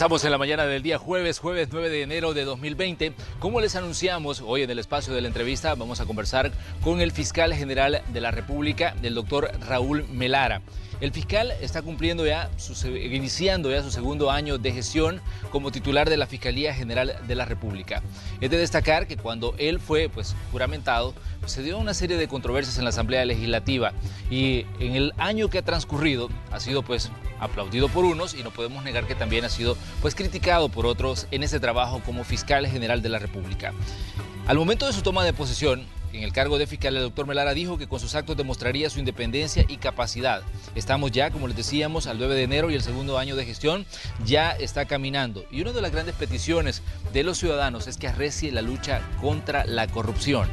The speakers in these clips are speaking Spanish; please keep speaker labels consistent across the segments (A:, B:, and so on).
A: Estamos en la mañana del día jueves 9 de enero de 2020. Como les anunciamos, hoy en el espacio de la entrevista vamos a conversar con el fiscal general de la República, el doctor Raúl Melara. El fiscal está iniciando ya su segundo año de gestión como titular de la Fiscalía General de la República. Es de destacar que cuando él fue juramentado, se dio una serie de controversias en la Asamblea Legislativa y en el año que ha transcurrido ha sido aplaudido por unos y no podemos negar que también ha sido criticado por otros en ese trabajo como fiscal general de la República. Al momento de su toma de posesión en el cargo de fiscal, el doctor Melara dijo que con sus actos demostraría su independencia y capacidad. Estamos ya, como les decíamos, al 9 de enero y el segundo año de gestión ya está caminando. Y una de las grandes peticiones de los ciudadanos es que arrecie la lucha contra la corrupción.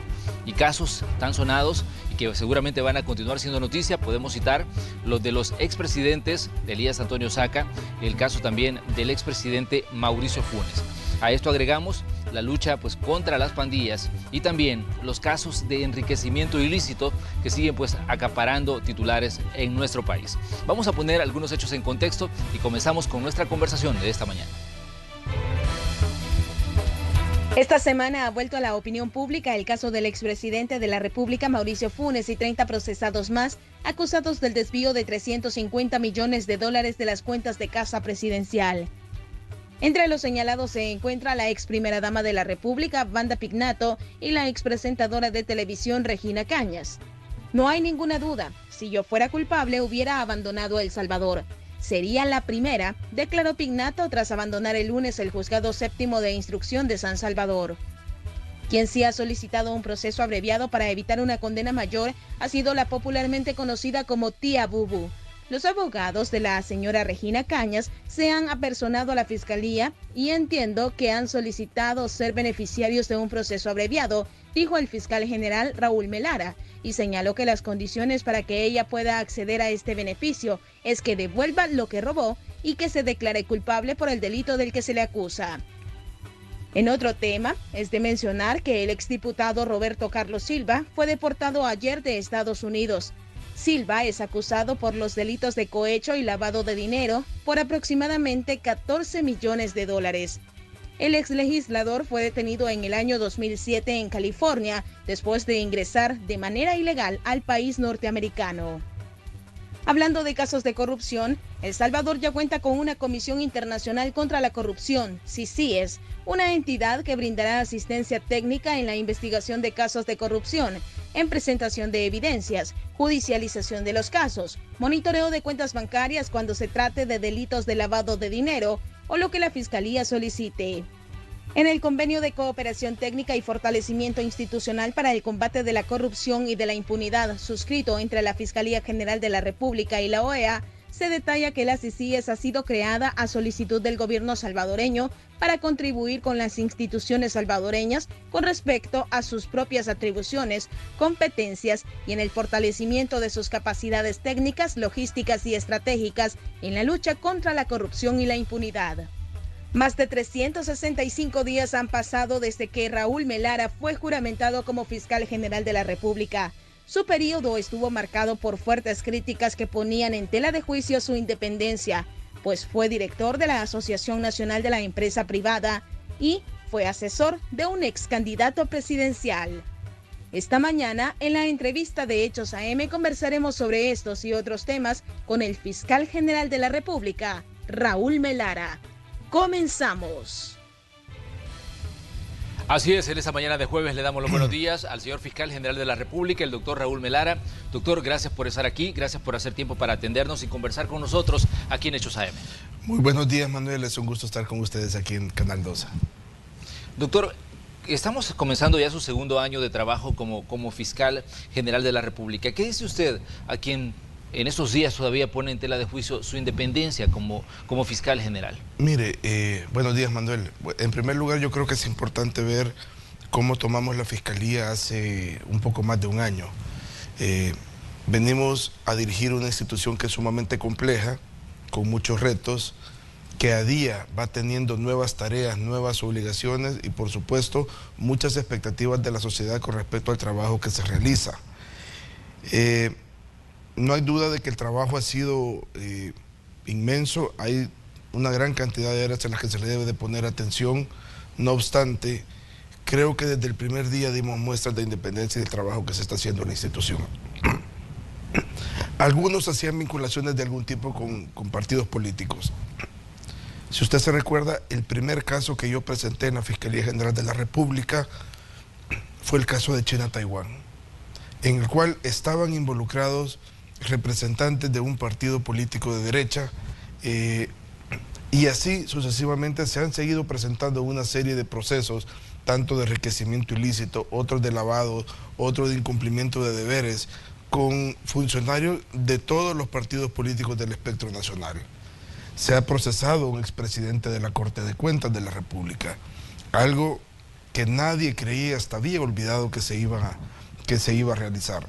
A: Y casos tan sonados y que seguramente van a continuar siendo noticia, podemos citar los de los expresidentes Elías Antonio Saca, el caso también del expresidente Mauricio Funes. A esto agregamos la lucha contra las pandillas y también los casos de enriquecimiento ilícito que siguen acaparando titulares en nuestro país. Vamos a poner algunos hechos en contexto y comenzamos con nuestra conversación de esta mañana.
B: Esta semana ha vuelto a la opinión pública el caso del expresidente de la República, Mauricio Funes, y 30 procesados más acusados del desvío de $350 millones de las cuentas de Casa Presidencial. Entre los señalados se encuentra la ex primera dama de la República, Wanda Pignato, y la ex presentadora de televisión, Regina Cañas. No hay ninguna duda, si yo fuera culpable hubiera abandonado El Salvador. Sería la primera, declaró Pignato tras abandonar el lunes el Juzgado Séptimo de Instrucción de San Salvador. Quien sí ha solicitado un proceso abreviado para evitar una condena mayor ha sido la popularmente conocida como Tía Bubu. Los abogados de la señora Regina Cañas se han apersonado a la Fiscalía y entiendo que han solicitado ser beneficiarios de un proceso abreviado, dijo el fiscal general Raúl Melara, y señaló que las condiciones para que ella pueda acceder a este beneficio es que devuelva lo que robó y que se declare culpable por el delito del que se le acusa. En otro tema, es de mencionar que el exdiputado Roberto Carlos Silva fue deportado ayer de Estados Unidos. Silva es acusado por los delitos de cohecho y lavado de dinero por aproximadamente $14 millones. El exlegislador fue detenido en el año 2007 en California después de ingresar de manera ilegal al país norteamericano. Hablando de casos de corrupción, El Salvador ya cuenta con una Comisión Internacional contra la Corrupción, CICIES, una entidad que brindará asistencia técnica en la investigación de casos de corrupción, en presentación de evidencias, judicialización de los casos, monitoreo de cuentas bancarias cuando se trate de delitos de lavado de dinero o lo que la Fiscalía solicite. En el Convenio de Cooperación Técnica y Fortalecimiento Institucional para el Combate de la Corrupción y de la Impunidad, suscrito entre la Fiscalía General de la República y la OEA, se detalla que la CICIES ha sido creada a solicitud del gobierno salvadoreño para contribuir con las instituciones salvadoreñas con respecto a sus propias atribuciones, competencias y en el fortalecimiento de sus capacidades técnicas, logísticas y estratégicas en la lucha contra la corrupción y la impunidad. Más de 365 días han pasado desde que Raúl Melara fue juramentado como fiscal general de la República. Su periodo estuvo marcado por fuertes críticas que ponían en tela de juicio su independencia, pues fue director de la Asociación Nacional de la Empresa Privada y fue asesor de un ex candidato presidencial. Esta mañana, en la entrevista de Hechos AM, conversaremos sobre estos y otros temas con el fiscal general de la República, Raúl Melara. Comenzamos.
A: Así es, en esta mañana de jueves le damos los buenos días al señor fiscal general de la República, el doctor Raúl Melara. Doctor, gracias por estar aquí, gracias por hacer tiempo para atendernos y conversar con nosotros aquí en Hechos AM.
C: Muy buenos días, Manuel, es un gusto estar con ustedes aquí en Canal 12.
A: Doctor, estamos comenzando ya su segundo año de trabajo como fiscal general de la República. ¿Qué dice usted a quien en estos días todavía pone en tela de juicio su independencia como fiscal general?
C: Mire, buenos días, Manuel. En primer lugar, yo creo que es importante ver cómo tomamos la Fiscalía hace un poco más de un año. Venimos a dirigir una institución que es sumamente compleja, con muchos retos, que a día va teniendo nuevas tareas, nuevas obligaciones y, por supuesto, muchas expectativas de la sociedad con respecto al trabajo que se realiza. No hay duda de que el trabajo ha sido inmenso, hay una gran cantidad de áreas en las que se le debe de poner atención. No obstante, creo que desde el primer día dimos muestras de independencia y del trabajo que se está haciendo en la institución. Algunos hacían vinculaciones de algún tipo con partidos políticos. Si usted se recuerda, el primer caso que yo presenté en la Fiscalía General de la República fue el caso de China Taiwán, en el cual estaban involucrados representantes de un partido político de derecha, y así sucesivamente se han seguido presentando una serie de procesos, tanto de enriquecimiento ilícito, otros de lavado, otros de incumplimiento de deberes, con funcionarios de todos los partidos políticos del espectro nacional. Se ha procesado un expresidente de la Corte de Cuentas de la República, algo que nadie creía, hasta había olvidado que se iba a realizar.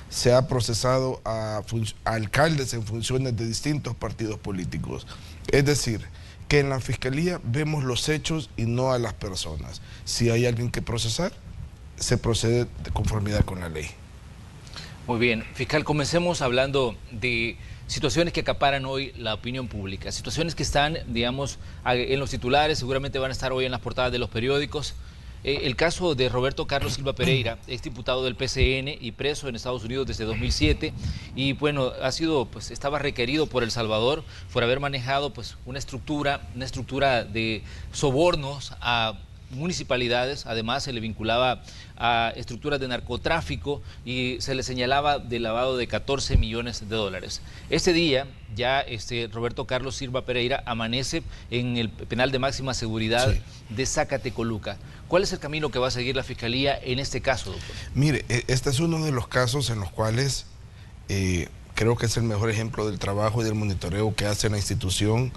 C: Se ha procesado a alcaldes en funciones de distintos partidos políticos. Es decir, que en la Fiscalía vemos los hechos y no a las personas. Si hay alguien que procesar, se procede de conformidad con la ley.
A: Muy bien, fiscal, comencemos hablando de situaciones que acaparan hoy la opinión pública, situaciones que están, digamos, en los titulares, seguramente van a estar hoy en las portadas de los periódicos. El caso de Roberto Carlos Silva Pereira, exdiputado del PCN y preso en Estados Unidos desde 2007, y bueno, estaba requerido por El Salvador por haber manejado pues una estructura de sobornos a municipalidades. Además se le vinculaba a estructuras de narcotráfico y se le señalaba de lavado de 14 millones de dólares. Este día ya Roberto Carlos Silva Pereira amanece en el penal de máxima seguridad de Zacatecoluca. ¿Cuál es el camino que va a seguir la Fiscalía en este caso, doctor?
C: Mire, este es uno de los casos en los cuales creo que es el mejor ejemplo del trabajo y del monitoreo que hace la institución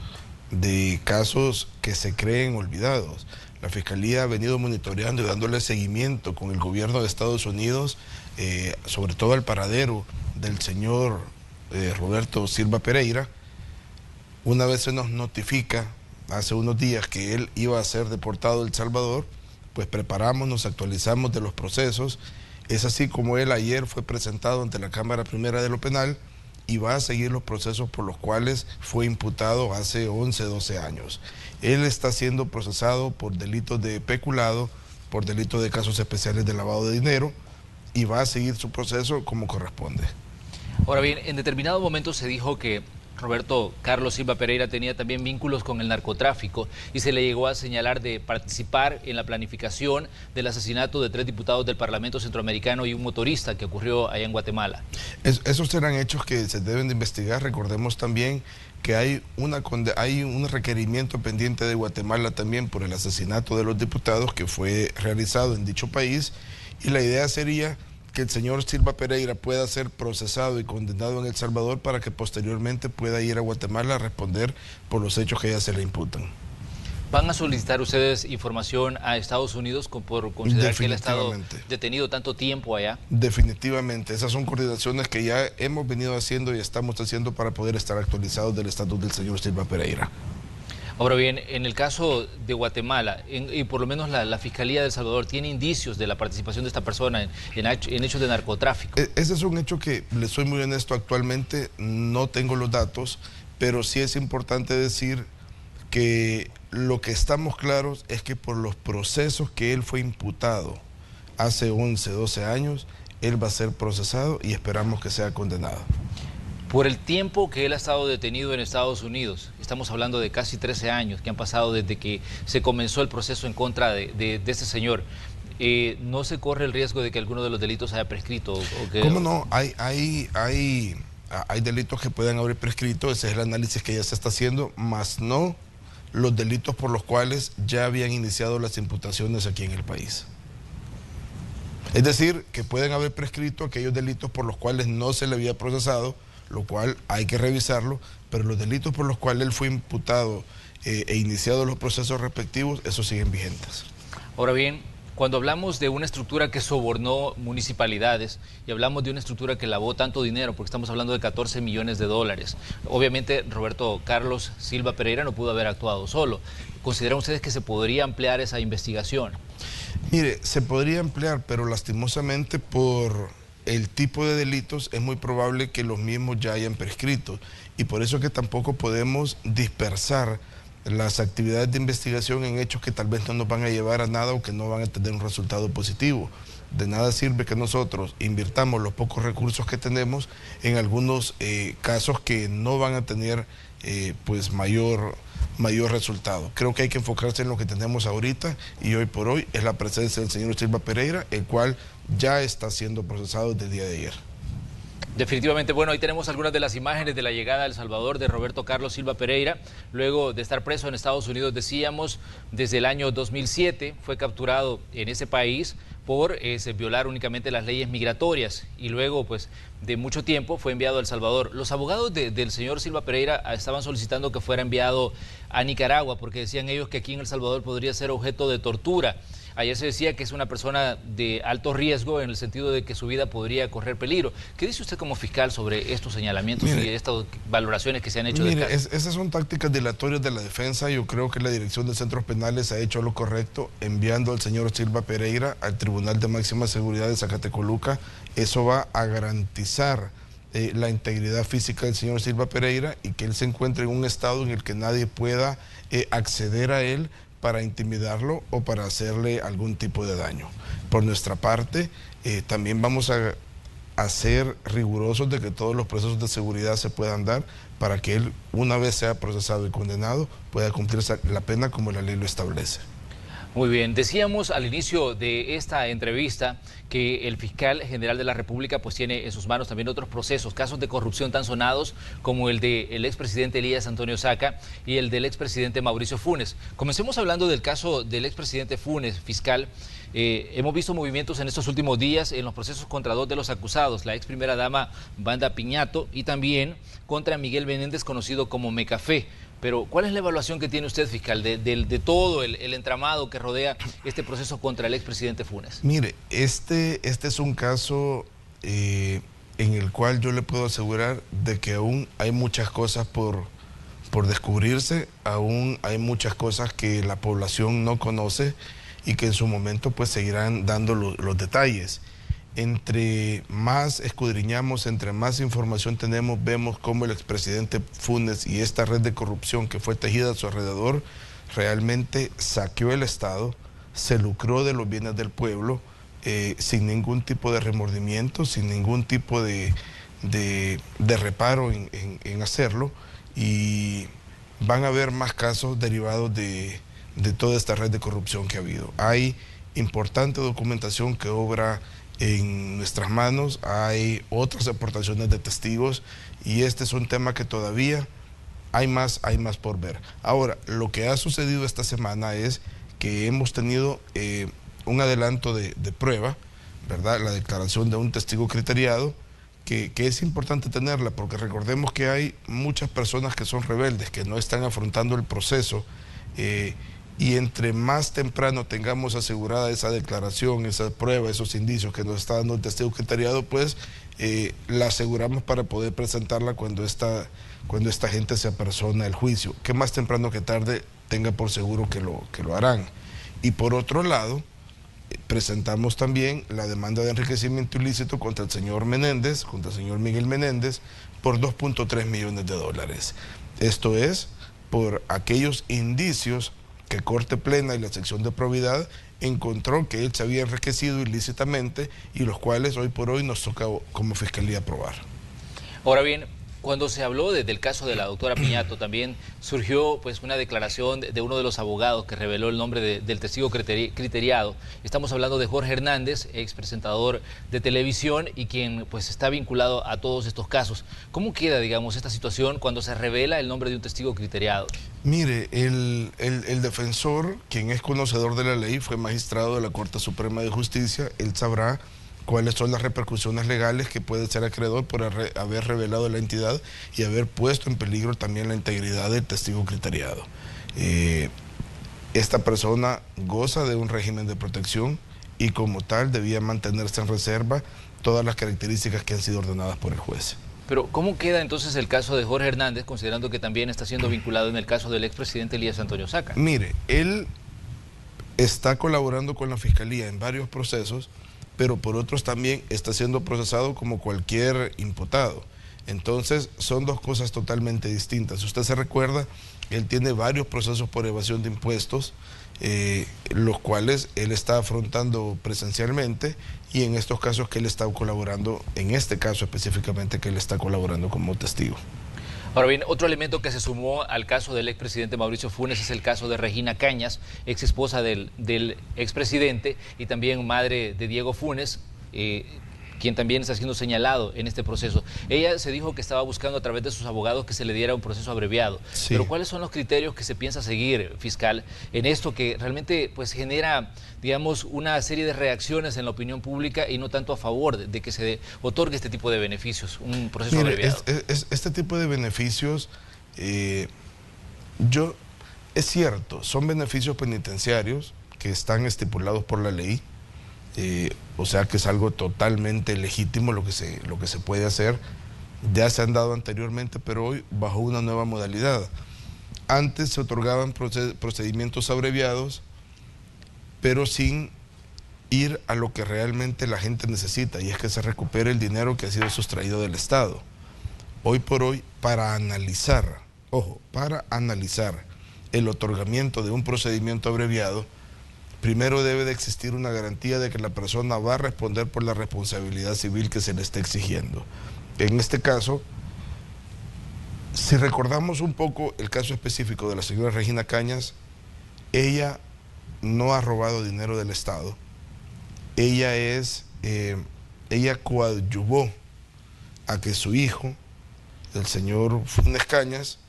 C: de casos que se creen olvidados. La Fiscalía ha venido monitoreando y dándole seguimiento con el gobierno de Estados Unidos, sobre todo al paradero del señor Roberto Silva Pereira. Una vez se nos notifica, hace unos días, que él iba a ser deportado de El Salvador, pues preparamos, nos actualizamos de los procesos. Es así como él ayer fue presentado ante la Cámara Primera de lo Penal y va a seguir los procesos por los cuales fue imputado hace 11, 12 años. Él está siendo procesado por delitos de peculado, por delitos de casos especiales de lavado de dinero, y va a seguir su proceso como corresponde.
A: Ahora bien, en determinado momento se dijo que Roberto Carlos Silva Pereira tenía también vínculos con el narcotráfico y se le llegó a señalar de participar en la planificación del asesinato de 3 diputados del Parlamento Centroamericano y un motorista que ocurrió allá en Guatemala.
C: Esos serán hechos que se deben de investigar. Recordemos también que hay un requerimiento pendiente de Guatemala también por el asesinato de los diputados que fue realizado en dicho país, y la idea sería que el señor Silva Pereira pueda ser procesado y condenado en El Salvador para que posteriormente pueda ir a Guatemala a responder por los hechos que ya se le imputan.
A: ¿Van a solicitar ustedes información a Estados Unidos por considerar que él ha estado detenido tanto tiempo allá?
C: Definitivamente, esas son coordinaciones que ya hemos venido haciendo y estamos haciendo para poder estar actualizados del estatus del señor Silva Pereira.
A: Ahora bien, en el caso de Guatemala, y por lo menos la Fiscalía de El Salvador, ¿tiene indicios de la participación de esta persona en hechos de narcotráfico?
C: Ese es un hecho que, le soy muy honesto, actualmente no tengo los datos, pero sí es importante decir que lo que estamos claros es que por los procesos que él fue imputado hace 11, 12 años, él va a ser procesado y esperamos que sea condenado.
A: Por el tiempo que él ha estado detenido en Estados Unidos, estamos hablando de casi 13 años que han pasado desde que se comenzó el proceso en contra de este señor, ¿no se corre el riesgo de que alguno de los delitos haya prescrito?
C: ¿Cómo no? Hay delitos que pueden haber prescrito, ese es el análisis que ya se está haciendo, más no los delitos por los cuales ya habían iniciado las imputaciones aquí en el país. Es decir, que pueden haber prescrito aquellos delitos por los cuales no se le había procesado, lo cual hay que revisarlo, pero los delitos por los cuales él fue imputado e iniciado los procesos respectivos, esos siguen vigentes.
A: Ahora bien, cuando hablamos de una estructura que sobornó municipalidades y hablamos de una estructura que lavó tanto dinero, porque estamos hablando de 14 millones de dólares, obviamente Roberto Carlos Silva Pereira no pudo haber actuado solo. ¿Consideran ustedes que se podría ampliar esa investigación?
C: Mire, se podría ampliar, pero lastimosamente por el tipo de delitos es muy probable que los mismos ya hayan prescrito. Y por eso es que tampoco podemos dispersar las actividades de investigación en hechos que tal vez no nos van a llevar a nada o que no van a tener un resultado positivo. De nada sirve que nosotros invirtamos los pocos recursos que tenemos en algunos casos que no van a tener pues mayor resultado. Creo que hay que enfocarse en lo que tenemos ahorita, y hoy por hoy es la presencia del señor Silva Pereira, el cual ya está siendo procesado desde el día de ayer.
A: Definitivamente, bueno, ahí tenemos algunas de las imágenes de la llegada a El Salvador de Roberto Carlos Silva Pereira, luego de estar preso en Estados Unidos, decíamos, desde el año 2007, fue capturado en ese país por violar únicamente las leyes migratorias, y luego, pues, de mucho tiempo fue enviado a El Salvador. Los abogados del señor Silva Pereira estaban solicitando que fuera enviado a Nicaragua, porque decían ellos que aquí en El Salvador podría ser objeto de tortura. Ayer se decía que es una persona de alto riesgo en el sentido de que su vida podría correr peligro. ¿Qué dice usted como fiscal sobre estos señalamientos y estas valoraciones que se han hecho del caso?
C: Esas son tácticas dilatorias de la defensa. Yo creo que la Dirección de Centros Penales ha hecho lo correcto enviando al señor Silva Pereira al Tribunal de Máxima Seguridad de Zacatecoluca. Eso va a garantizar la integridad física del señor Silva Pereira y que él se encuentre en un estado en el que nadie pueda acceder a él para intimidarlo o para hacerle algún tipo de daño. Por nuestra parte, también vamos a ser rigurosos de que todos los procesos de seguridad se puedan dar para que él, una vez sea procesado y condenado, pueda cumplir la pena como la ley lo establece.
A: Muy bien, decíamos al inicio de esta entrevista que el fiscal general de la República pues tiene en sus manos también otros procesos, casos de corrupción tan sonados como el del expresidente Elías Antonio Saca y el del expresidente Mauricio Funes. Comencemos hablando del caso del expresidente Funes, fiscal. Hemos visto movimientos en estos últimos días en los procesos contra dos de los acusados, la ex primera dama Wanda Piñato y también contra Miguel Menéndez, conocido como Mecafé. Pero, ¿cuál es la evaluación que tiene usted, fiscal, de todo el entramado que rodea este proceso contra el expresidente Funes?
C: Mire, este es un caso en el cual yo le puedo asegurar de que aún hay muchas cosas por descubrirse, aún hay muchas cosas que la población no conoce y que en su momento pues seguirán dando los detalles. Entre más escudriñamos, entre más información tenemos, vemos cómo el expresidente Funes y esta red de corrupción que fue tejida a su alrededor realmente saqueó el Estado, se lucró de los bienes del pueblo sin ningún tipo de remordimiento, sin ningún tipo de reparo en hacerlo, y van a haber más casos derivados de toda esta red de corrupción que ha habido. Hay importante documentación que obra en nuestras manos, hay otras aportaciones de testigos y este es un tema que todavía hay más por ver. Ahora, lo que ha sucedido esta semana es que hemos tenido un adelanto de prueba, ¿verdad? La declaración de un testigo criteriado que es importante tenerla porque recordemos que hay muchas personas que son rebeldes, que no están afrontando el proceso y entre más temprano tengamos asegurada esa declaración, esa prueba, esos indicios que nos está dando el testigo criteriado, pues la aseguramos para poder presentarla cuando esta gente se apersona al juicio, que más temprano que tarde tenga por seguro que lo harán. Y por otro lado, presentamos también la demanda de enriquecimiento ilícito contra el señor Menéndez, contra el señor Miguel Menéndez, por 2.3 millones de dólares. Esto es por aquellos indicios que Corte Plena y la sección de probidad encontró que él se había enriquecido ilícitamente y los cuales hoy por hoy nos toca como Fiscalía probar.
A: Ahora bien, cuando se habló del caso de la doctora Piñato, también surgió pues una declaración de uno de los abogados que reveló el nombre del testigo criteriado. Estamos hablando de Jorge Hernández, ex presentador de televisión y quien pues está vinculado a todos estos casos. ¿Cómo queda, digamos, esta situación cuando se revela el nombre de un testigo criteriado?
C: Mire, el defensor, quien es conocedor de la ley, fue magistrado de la Corte Suprema de Justicia, él sabrá cuáles son las repercusiones legales que puede ser acreedor por haber revelado la entidad y haber puesto en peligro también la integridad del testigo criteriado. Esta persona goza de un régimen de protección y como tal debía mantenerse en reserva todas las características que han sido ordenadas por el juez.
A: Pero ¿cómo queda entonces el caso de Jorge Hernández, considerando que también está siendo vinculado en el caso del expresidente Elías Antonio Saca?
C: Mire, él está colaborando con la Fiscalía en varios procesos pero por otros también está siendo procesado como cualquier imputado. Entonces son dos cosas totalmente distintas. Si usted se recuerda, él tiene varios procesos por evasión de impuestos, los cuales él está afrontando presencialmente, y en estos casos que él está colaborando, en este caso específicamente que él está colaborando como testigo.
A: Ahora bien, otro elemento que se sumó al caso del expresidente Mauricio Funes es el caso de Regina Cañas, ex esposa del expresidente y también madre de Diego Funes, quien también está siendo señalado en este proceso. Ella se dijo que estaba buscando a través de sus abogados que se le diera un proceso abreviado. Sí. Pero ¿cuáles son los criterios que se piensa seguir, fiscal, en esto que realmente pues genera, digamos, una serie de reacciones en la opinión pública y no tanto a favor de que se otorgue este tipo de beneficios, un proceso abreviado?
C: Este tipo de beneficios, es cierto, son beneficios penitenciarios que están estipulados por la ley. O sea que es algo totalmente legítimo lo que se puede hacer. Ya se han dado anteriormente, pero hoy bajo una nueva modalidad. Antes se otorgaban procedimientos abreviados, pero sin ir a lo que realmente la gente necesita, y es que se recupere el dinero que ha sido sustraído del Estado. Hoy por hoy, para analizar el otorgamiento de un procedimiento abreviado, primero debe de existir una garantía de que la persona va a responder por la responsabilidad civil que se le está exigiendo. En este caso, si recordamos un poco el caso específico de la señora Regina Cañas, ella no ha robado dinero del Estado. Ella coadyuvó a que su hijo, el señor Funes Cañas,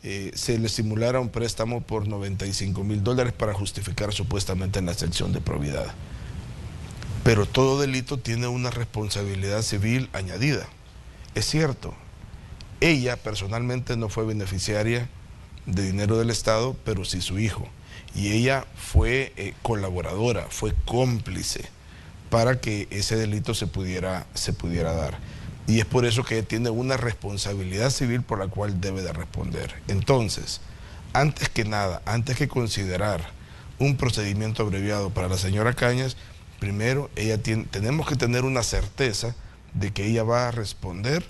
C: se le simulara un préstamo por $95,000 para justificar supuestamente la exención de probidad. Pero todo delito tiene una responsabilidad civil añadida. Es cierto, ella personalmente no fue beneficiaria de dinero del Estado, pero sí su hijo. Y ella fue colaboradora, fue cómplice para que ese delito se pudiera dar. Y es por eso que tiene una responsabilidad civil por la cual debe de responder. Entonces, antes que nada, antes que considerar un procedimiento abreviado para la señora Cañas, primero tenemos que tener una certeza de que ella va a responder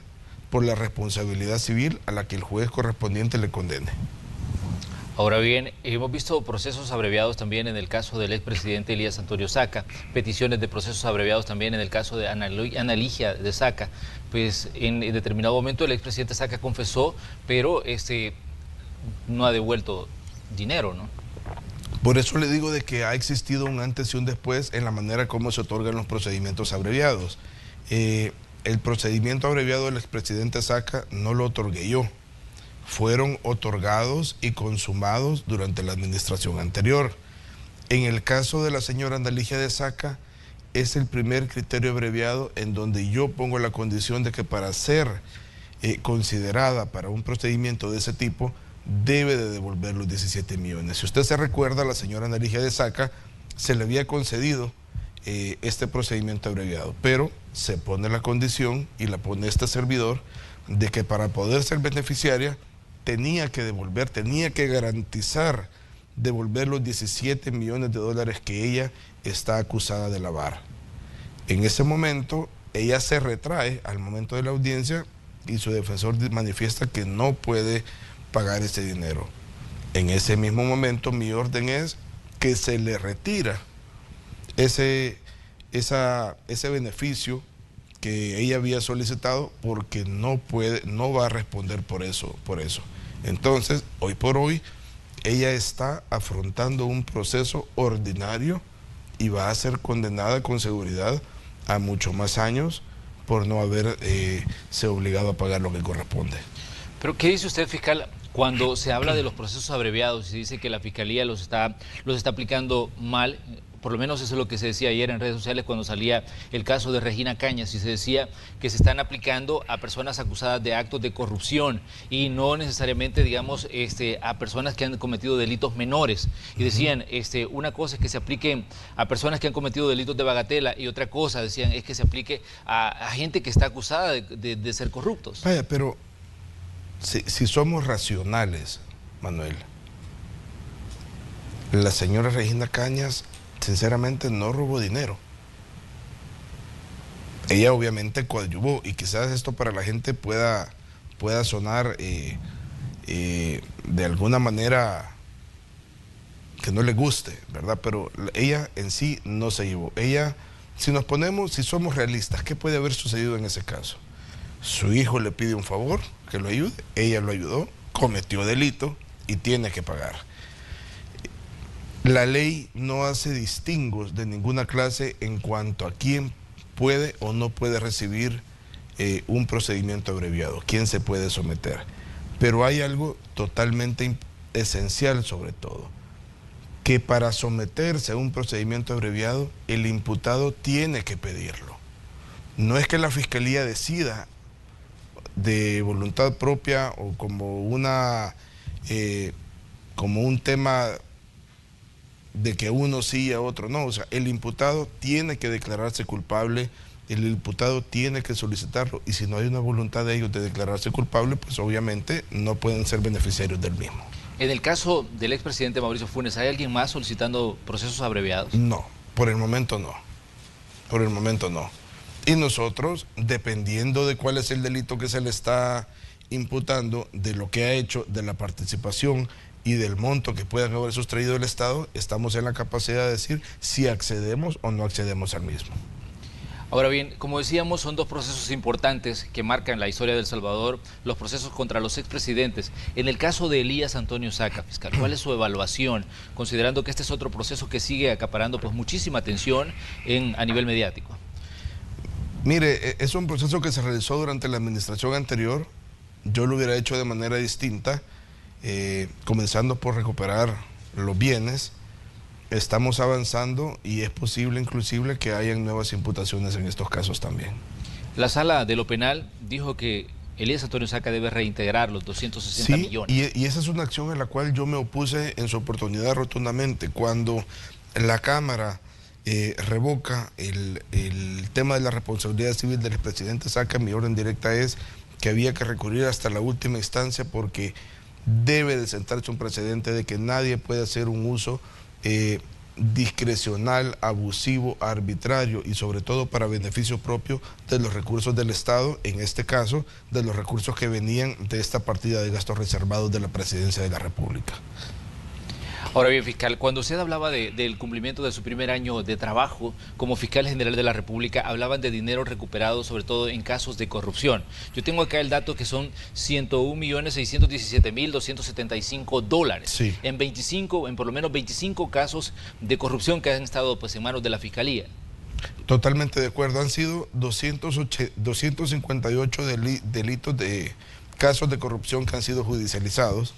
C: por la responsabilidad civil a la que el juez correspondiente le condene.
A: Ahora bien, hemos visto procesos abreviados también en el caso del expresidente Elías Antonio Saca, peticiones de procesos abreviados también en el caso de Ana Ligia de Saca. Pues en determinado momento el expresidente Saca confesó, pero no ha devuelto dinero, ¿no?
C: Por eso le digo de que ha existido un antes y un después en la manera como se otorgan los procedimientos abreviados. El procedimiento abreviado del expresidente Saca no lo otorgué yo. Fueron otorgados y consumados durante la administración anterior. En el caso de la señora Ana Ligia de Saca, es el primer criterio abreviado en donde yo pongo la condición de que para ser considerada para un procedimiento de ese tipo, debe de devolver los 17 millones. Si usted se recuerda, a la señora Ana Ligia de Saca se le había concedido este procedimiento abreviado, pero se pone la condición, y la pone este servidor, de que para poder ser beneficiaria tenía que garantizar devolver los 17 millones de dólares que ella está acusada de lavar. En ese momento, ella se retrae al momento de la audiencia y su defensor manifiesta que no puede pagar ese dinero. En ese mismo momento, mi orden es que se le retira ese beneficio que ella había solicitado, porque no va a responder por eso. Entonces, hoy por hoy, ella está afrontando un proceso ordinario y va a ser condenada con seguridad a muchos más años por no haberse obligado a pagar lo que corresponde.
A: Pero, ¿qué dice usted, fiscal, cuando se habla de los procesos abreviados y dice que la Fiscalía los está aplicando mal? Por lo menos eso es lo que se decía ayer en redes sociales cuando salía el caso de Regina Cañas, y se decía que se están aplicando a personas acusadas de actos de corrupción y no necesariamente, digamos, a personas que han cometido delitos menores. Y decían, una cosa es que se apliquen a personas que han cometido delitos de bagatela, y otra cosa, decían, es que se aplique a gente que está acusada de ser corruptos.
C: Vaya, pero si somos racionales, Manuel, la señora Regina Cañas sinceramente no robó dinero. Ella obviamente coadyuvó, y quizás esto para la gente pueda sonar de alguna manera que no le guste, ¿verdad? Pero ella en sí no se llevó. Ella, si somos realistas, ¿qué puede haber sucedido en ese caso? Su hijo le pide un favor, que lo ayude, ella lo ayudó, cometió delito y tiene que pagar. La ley no hace distingos de ninguna clase en cuanto a quién puede o no puede recibir un procedimiento abreviado, quién se puede someter. Pero hay algo totalmente esencial sobre todo, que para someterse a un procedimiento abreviado, el imputado tiene que pedirlo. No es que la Fiscalía decida de voluntad propia o como un tema de que uno sí y a otro no. O sea, el imputado tiene que declararse culpable, el imputado tiene que solicitarlo, y si no hay una voluntad de ellos de declararse culpable, pues obviamente no pueden ser beneficiarios del mismo.
A: En el caso del expresidente Mauricio Funes, ¿hay alguien más solicitando procesos abreviados?
C: No, por el momento no. Por el momento no. Y nosotros, dependiendo de cuál es el delito que se le está imputando, de lo que ha hecho, de la participación y del monto que pueda haber sustraído el Estado, estamos en la capacidad de decir si accedemos o no accedemos al mismo.
A: Ahora bien, como decíamos, son dos procesos importantes que marcan la historia de El Salvador, los procesos contra los expresidentes. En el caso de Elías Antonio Saca, fiscal, ¿cuál es su evaluación, considerando que este es otro proceso que sigue acaparando pues muchísima atención a nivel mediático?
C: Mire, es un proceso que se realizó durante la administración anterior. Yo lo hubiera hecho de manera distinta, comenzando por recuperar los bienes. Estamos avanzando y es posible inclusive que hayan nuevas imputaciones en estos casos también.
A: La Sala de lo Penal dijo que Elías Antonio Saca debe reintegrar los 260 millones.
C: Y esa es una acción en la cual yo me opuse en su oportunidad rotundamente. Cuando la Cámara revoca el tema de la responsabilidad civil del expresidente Saca, mi orden directa es que había que recurrir hasta la última instancia, porque debe de sentarse un precedente de que nadie puede hacer un uso discrecional, abusivo, arbitrario y sobre todo para beneficio propio de los recursos del Estado, en este caso de los recursos que venían de esta partida de gastos reservados de la Presidencia de la República.
A: Ahora bien, fiscal, cuando usted hablaba del cumplimiento de su primer año de trabajo como fiscal general de la República, hablaban de dinero recuperado sobre todo en casos de corrupción. Yo tengo acá el dato que son 101.617.275 dólares.
C: Sí.
A: En por lo menos 25 casos de corrupción que han estado pues en manos de la Fiscalía.
C: Totalmente de acuerdo. Han sido 258 delitos de casos de corrupción que han sido judicializados.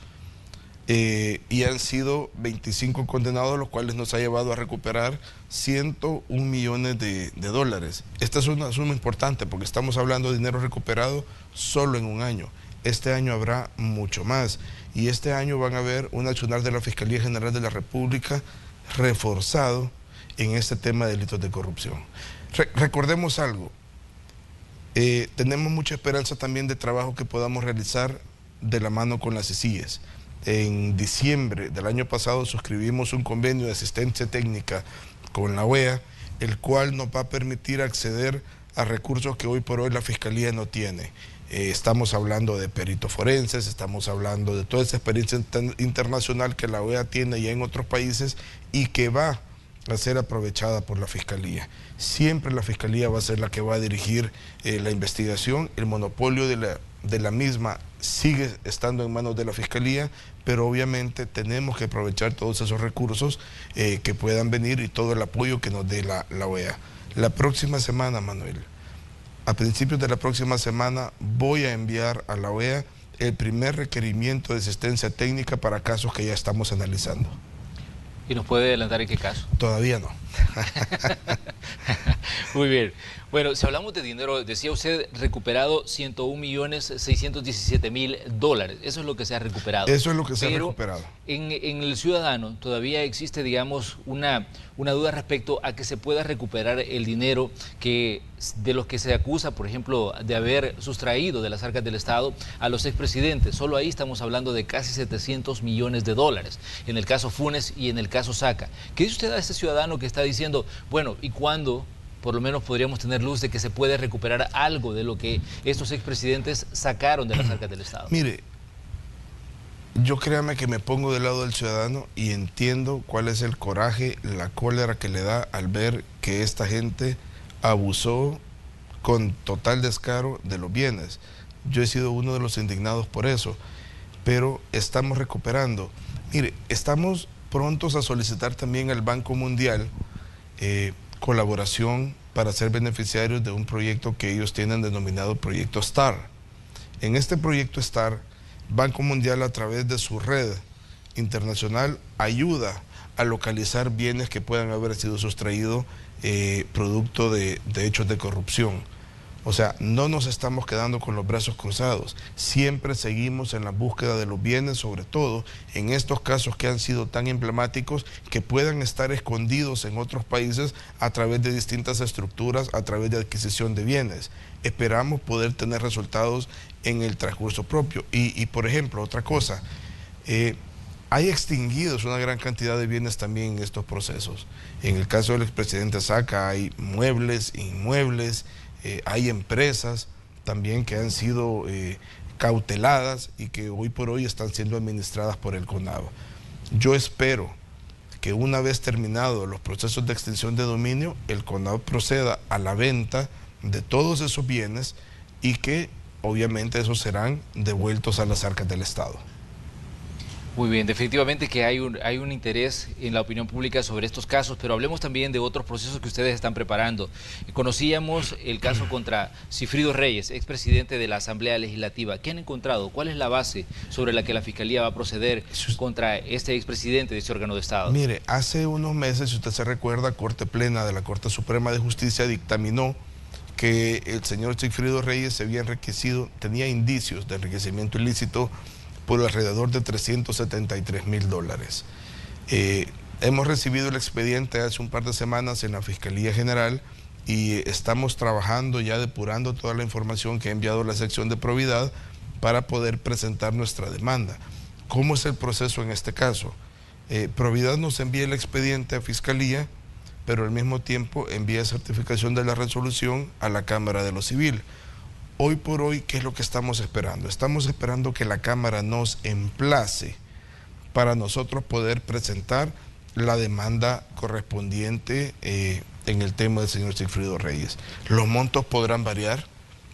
C: Y han sido 25 condenados, los cuales nos ha llevado a recuperar 101 millones de dólares. Esta es una suma importante porque estamos hablando de dinero recuperado solo en un año. Este año habrá mucho más, y este año van a ver un accionar de la Fiscalía General de la República reforzado en este tema de delitos de corrupción. Recordemos algo, tenemos mucha esperanza también de trabajo que podamos realizar de la mano con las CICIES. En diciembre del año pasado suscribimos un convenio de asistencia técnica con la OEA, el cual nos va a permitir acceder a recursos que hoy por hoy la Fiscalía no tiene. Estamos hablando de peritos forenses, estamos hablando de toda esa experiencia internacional que la OEA tiene ya en otros países y que va a ser aprovechada por la Fiscalía. Siempre la Fiscalía va a ser la que va a dirigir la investigación. El monopolio de la misma sigue estando en manos de la Fiscalía, pero obviamente tenemos que aprovechar todos esos recursos que puedan venir y todo el apoyo que nos dé la OEA. La próxima semana, Manuel, a principios de la próxima semana, voy a enviar a la OEA el primer requerimiento de asistencia técnica para casos que ya estamos analizando.
A: ¿Y nos puede adelantar en qué caso?
C: Todavía no.
A: Muy bien. Bueno, si hablamos de dinero, decía usted recuperado 101.617.000 dólares. Eso es lo que se ha recuperado.
C: Eso es lo que se ha
A: Pero
C: recuperado.
A: En el ciudadano todavía existe, digamos, una duda respecto a que se pueda recuperar el dinero de los que se acusa, por ejemplo, de haber sustraído de las arcas del Estado a los expresidentes. Solo ahí estamos hablando de casi 700 millones de dólares, en el caso Funes y en el caso Saca. ¿Qué dice usted a ese ciudadano que está diciendo, bueno, ¿y cuándo por lo menos podríamos tener luz de que se puede recuperar algo de lo que estos expresidentes sacaron de las arcas del Estado?
C: Mire, yo créame que me pongo del lado del ciudadano y entiendo cuál es el coraje, la cólera que le da al ver que esta gente abusó con total descaro de los bienes. Yo he sido uno de los indignados por eso, pero estamos recuperando. Mire, estamos prontos a solicitar también al Banco Mundial colaboración para ser beneficiarios de un proyecto que ellos tienen denominado Proyecto STAR. En este Proyecto STAR, Banco Mundial, a través de su red internacional, ayuda a localizar bienes que puedan haber sido sustraídos producto de hechos de corrupción. O sea, no nos estamos quedando con los brazos cruzados, siempre seguimos en la búsqueda de los bienes, sobre todo en estos casos que han sido tan emblemáticos, que puedan estar escondidos en otros países a través de distintas estructuras, a través de adquisición de bienes. Esperamos poder tener resultados en el transcurso propio. Y por ejemplo, otra cosa, hay extinguidos una gran cantidad de bienes también en estos procesos. En el caso del expresidente Saca hay muebles, inmuebles, hay empresas también que han sido cauteladas y que hoy por hoy están siendo administradas por el CONAVA. Yo espero que una vez terminados los procesos de extinción de dominio, el CONAVA proceda a la venta de todos esos bienes y que obviamente esos serán devueltos a las arcas del Estado.
A: Muy bien, definitivamente que hay un interés en la opinión pública sobre estos casos, pero hablemos también de otros procesos que ustedes están preparando. Conocíamos el caso contra Sigfrido Reyes, expresidente de la Asamblea Legislativa. ¿Qué han encontrado? ¿Cuál es la base sobre la que la Fiscalía va a proceder contra este expresidente de este órgano de Estado?
C: Mire, hace unos meses, si usted se recuerda, Corte Plena de la Corte Suprema de Justicia dictaminó que el señor Sigfrido Reyes se había enriquecido, tenía indicios de enriquecimiento ilícito por alrededor de $373,000. Hemos recibido el expediente hace un par de semanas en la Fiscalía General y estamos trabajando ya depurando toda la información que ha enviado la sección de probidad para poder presentar nuestra demanda. ¿Cómo es el proceso en este caso? Probidad nos envía el expediente a Fiscalía, pero al mismo tiempo envía certificación de la resolución a la Cámara de lo Civil. Hoy por hoy, ¿qué es lo que estamos esperando? Estamos esperando que la Cámara nos emplace para nosotros poder presentar la demanda correspondiente en el tema del señor Sigfrido Reyes. Los montos podrán variar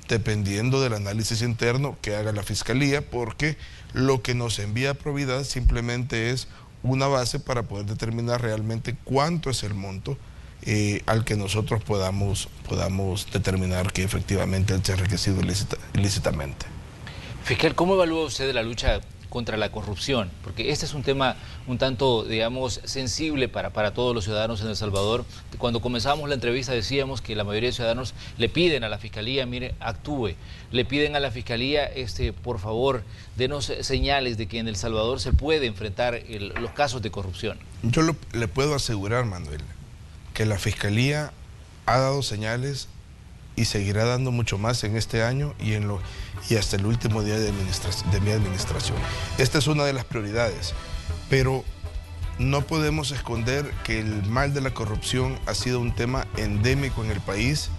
C: dependiendo del análisis interno que haga la Fiscalía, porque lo que nos envía Probidad simplemente es una base para poder determinar realmente cuánto es el monto al que nosotros podamos determinar que efectivamente él se ha enriquecido ilícitamente.
A: Fiscal, ¿cómo evalúa usted la lucha contra la corrupción? Porque este es un tema un tanto, digamos, sensible para todos los ciudadanos en El Salvador. Cuando comenzábamos la entrevista decíamos que la mayoría de ciudadanos le piden a la Fiscalía, mire, actúe. Le piden a la Fiscalía, por favor, denos señales de que en El Salvador se puede enfrentar los casos de corrupción.
C: Yo le puedo asegurar, Manuel, que la Fiscalía ha dado señales y seguirá dando mucho más en este año y hasta el último día de mi administración. Esta es una de las prioridades, pero no podemos esconder que el mal de la corrupción ha sido un tema endémico en el país,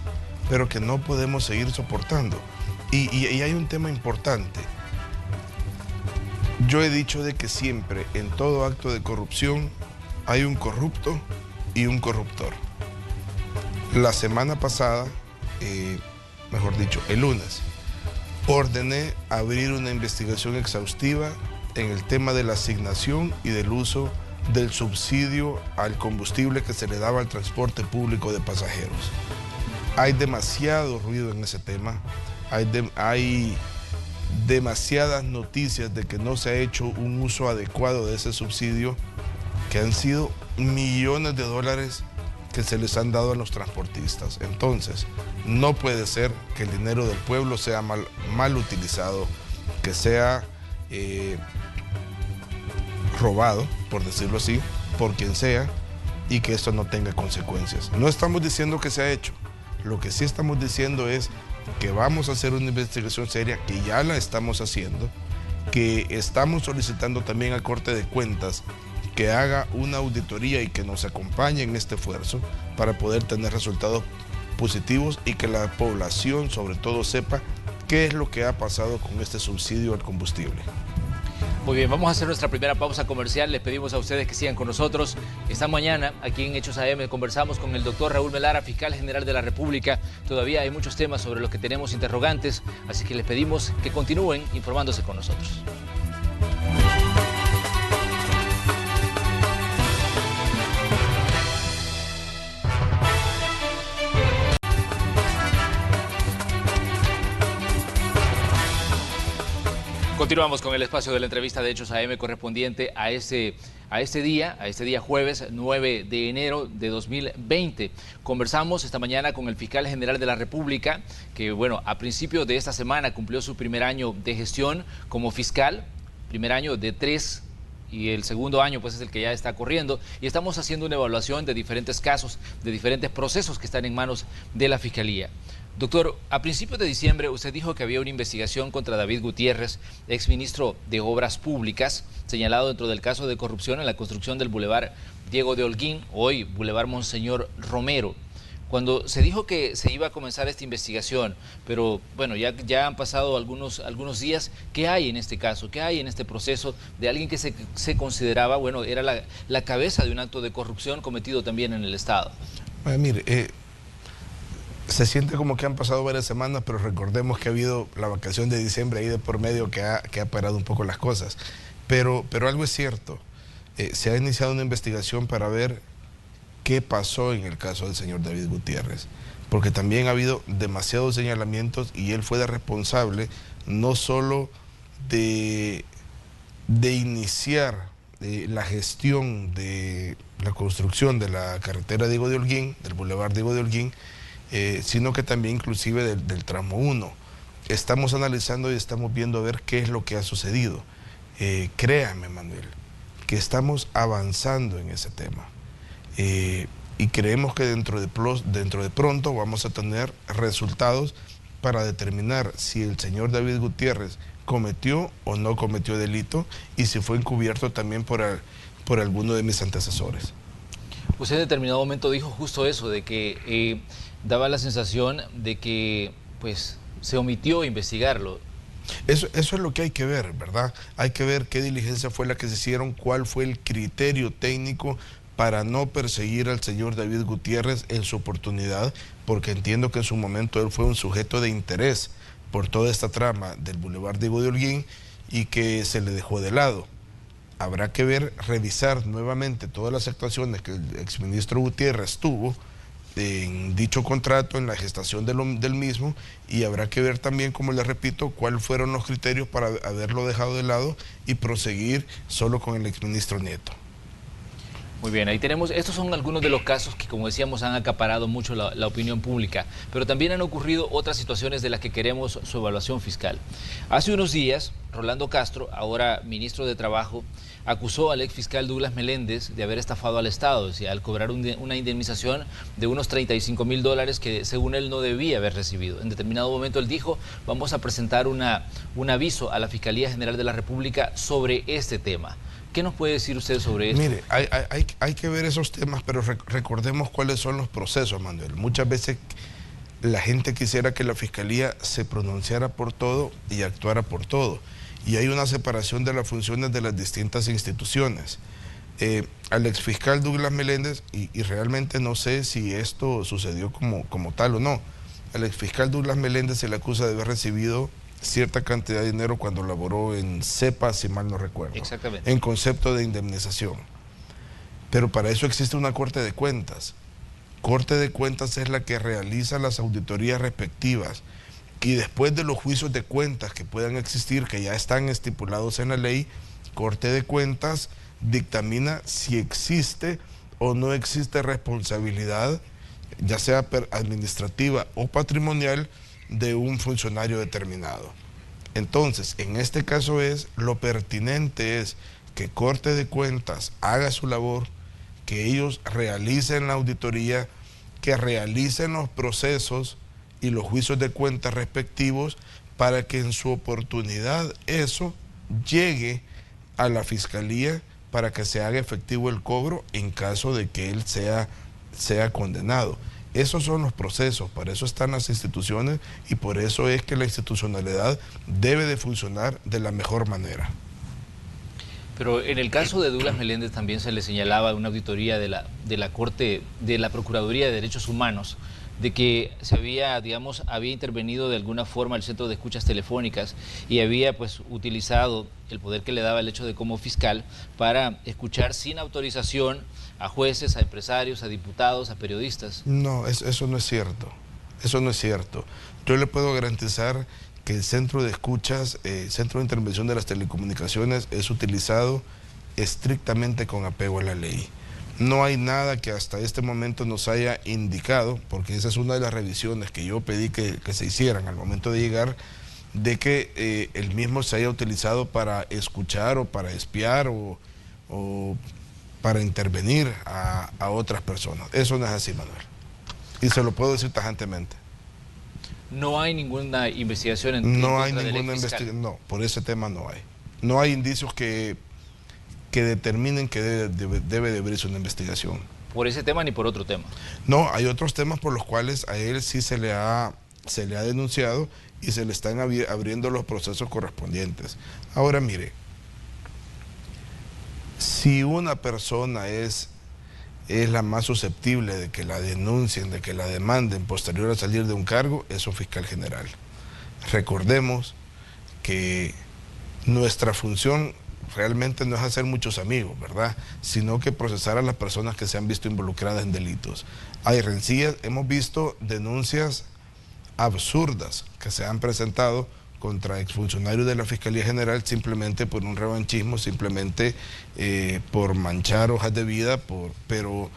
C: pero que no podemos seguir soportando. Y hay un tema importante. Yo he dicho de que siempre, en todo acto de corrupción, hay un corrupto y un corruptor. La semana pasada, mejor dicho, el lunes, ordené abrir una investigación exhaustiva en el tema de la asignación y del uso del subsidio al combustible que se le daba al transporte público de pasajeros. Hay demasiado ruido en ese tema, hay demasiadas noticias de que no se ha hecho un uso adecuado de ese subsidio, que han sido millones de dólares que se les han dado a los transportistas. Entonces, no puede ser que el dinero del pueblo sea mal utilizado, que sea robado, por decirlo así, por quien sea, y que esto no tenga consecuencias. No estamos diciendo que se ha hecho. Lo que sí estamos diciendo es que vamos a hacer una investigación seria, que ya la estamos haciendo, que estamos solicitando también a Corte de Cuentas que haga una auditoría y que nos acompañe en este esfuerzo para poder tener resultados positivos y que la población sobre todo sepa qué es lo que ha pasado con este subsidio al combustible.
A: Muy bien, vamos a hacer nuestra primera pausa comercial. Les pedimos a ustedes que sigan con nosotros. Esta mañana, aquí en Hechos AM, conversamos con el doctor Raúl Melara, fiscal general de la República. Todavía hay muchos temas sobre los que tenemos interrogantes, así que les pedimos que continúen informándose con nosotros. Continuamos con el espacio de la entrevista de Hechos AM correspondiente a este día jueves 9 de enero de 2020. Conversamos esta mañana con el fiscal general de la República, que bueno, a principios de esta semana cumplió su primer año de gestión como fiscal, primer año de 3, y el segundo año pues es el que ya está corriendo, y estamos haciendo una evaluación de diferentes casos, de diferentes procesos que están en manos de la Fiscalía. Doctor, a principios de diciembre usted dijo que había una investigación contra David Gutiérrez, exministro de Obras Públicas, señalado dentro del caso de corrupción en la construcción del Boulevard Diego de Holguín, hoy Boulevard Monseñor Romero. Cuando se dijo que se iba a comenzar esta investigación, pero bueno, ya han pasado algunos días, ¿qué hay en este caso? ¿Qué hay en este proceso de alguien que se consideraba, bueno, era la cabeza de un acto de corrupción cometido también en el Estado?
C: Mire, se siente como que han pasado varias semanas, pero recordemos que ha habido la vacación de diciembre ahí de por medio que ha parado un poco las cosas. Pero algo es cierto, se ha iniciado una investigación para ver qué pasó en el caso del señor David Gutiérrez, porque también ha habido demasiados señalamientos y él fue responsable no solo de iniciar la gestión de la construcción de la carretera Diego de Holguín, del Boulevard Diego de Holguín, sino que también inclusive del tramo 1. Estamos analizando y estamos viendo a ver qué es lo que ha sucedido. Créame, Manuel, que estamos avanzando en ese tema. Y creemos que dentro de pronto vamos a tener resultados para determinar si el señor David Gutiérrez cometió o no cometió delito y si fue encubierto también por alguno de mis antecesores.
A: Usted en determinado momento dijo justo eso, de que daba la sensación de que pues se omitió investigarlo.
C: Eso es lo que hay que ver, ¿verdad? Hay que ver qué diligencia fue la que se hicieron, cuál fue el criterio técnico para no perseguir al señor David Gutiérrez en su oportunidad, porque entiendo que en su momento él fue un sujeto de interés por toda esta trama del Boulevard Diego de Holguín y que se le dejó de lado. Habrá que ver, revisar nuevamente todas las actuaciones que el exministro Gutiérrez tuvo en dicho contrato, en la gestación del mismo, y habrá que ver también, como les repito, cuáles fueron los criterios para haberlo dejado de lado y proseguir solo con el exministro Nieto.
A: Muy bien, ahí tenemos, estos son algunos de los casos que, como decíamos, han acaparado mucho la opinión pública, pero también han ocurrido otras situaciones de las que queremos su evaluación fiscal. Hace unos días, Rolando Castro, ahora ministro de Trabajo, acusó al exfiscal Douglas Meléndez de haber estafado al Estado, es decir, al cobrar una indemnización de unos $35.000 que según él no debía haber recibido. En determinado momento él dijo, vamos a presentar un aviso a la Fiscalía General de la República sobre este tema. ¿Qué nos puede decir usted sobre esto?
C: Mire, hay que ver esos temas, pero recordemos cuáles son los procesos, Manuel. Muchas veces la gente quisiera que la Fiscalía se pronunciara por todo y actuara por todo. Y hay una separación de las funciones de las distintas instituciones. Al exfiscal Douglas Meléndez, y realmente no sé si esto sucedió como tal o no, al exfiscal Douglas Meléndez se le acusa de haber recibido cierta cantidad de dinero cuando laboró en CEPA, si mal no recuerdo.
A: Exactamente.
C: En concepto de indemnización. Pero para eso existe una Corte de Cuentas. Corte de Cuentas es la que realiza las auditorías respectivas y después de los juicios de cuentas que puedan existir, que ya están estipulados en la ley, Corte de Cuentas dictamina si existe o no existe responsabilidad, ya sea administrativa o patrimonial, de un funcionario determinado. Entonces, en este caso lo pertinente es que Corte de Cuentas haga su labor, que ellos realicen la auditoría, que realicen los procesos y los juicios de cuentas respectivos para que en su oportunidad eso llegue a la Fiscalía para que se haga efectivo el cobro en caso de que él sea condenado. Esos son los procesos, para eso están las instituciones y por eso es que la institucionalidad debe de funcionar de la mejor manera.
A: Pero en el caso de Douglas Meléndez también se le señalaba una auditoría de la Corte, de la Procuraduría de Derechos Humanos, de que se había, digamos, había intervenido de alguna forma el Centro de Escuchas Telefónicas y había pues utilizado el poder que le daba el hecho de como fiscal para escuchar sin autorización a jueces, a empresarios, a diputados, a periodistas.
C: No, eso no es cierto. Eso no es cierto. Yo le puedo garantizar que el Centro de Escuchas, Centro de Intervención de las Telecomunicaciones es utilizado estrictamente con apego a la ley. No hay nada que hasta este momento nos haya indicado, porque esa es una de las revisiones que yo pedí que se hicieran al momento de llegar, de que el mismo se haya utilizado para escuchar o para espiar o para intervenir a otras personas. Eso no es así, Manuel. Y se lo puedo decir tajantemente.
A: No hay ninguna investigación en
C: No hay ninguna investigación, no, por ese tema no hay. No hay indicios que determinen que debe de abrirse una investigación.
A: ¿Por ese tema ni por otro tema?
C: No, hay otros temas por los cuales a él sí se le ha denunciado y se le están abriendo los procesos correspondientes. Ahora mire, si una persona es la más susceptible de que la denuncien, de que la demanden posterior a salir de un cargo, es un fiscal general. Recordemos que nuestra función realmente no es hacer muchos amigos, ¿verdad? Sino que procesar a las personas que se han visto involucradas en delitos. Hay rencillas, hemos visto denuncias absurdas que se han presentado contra exfuncionarios de la Fiscalía General simplemente por un revanchismo, simplemente por manchar hojas de vida, pero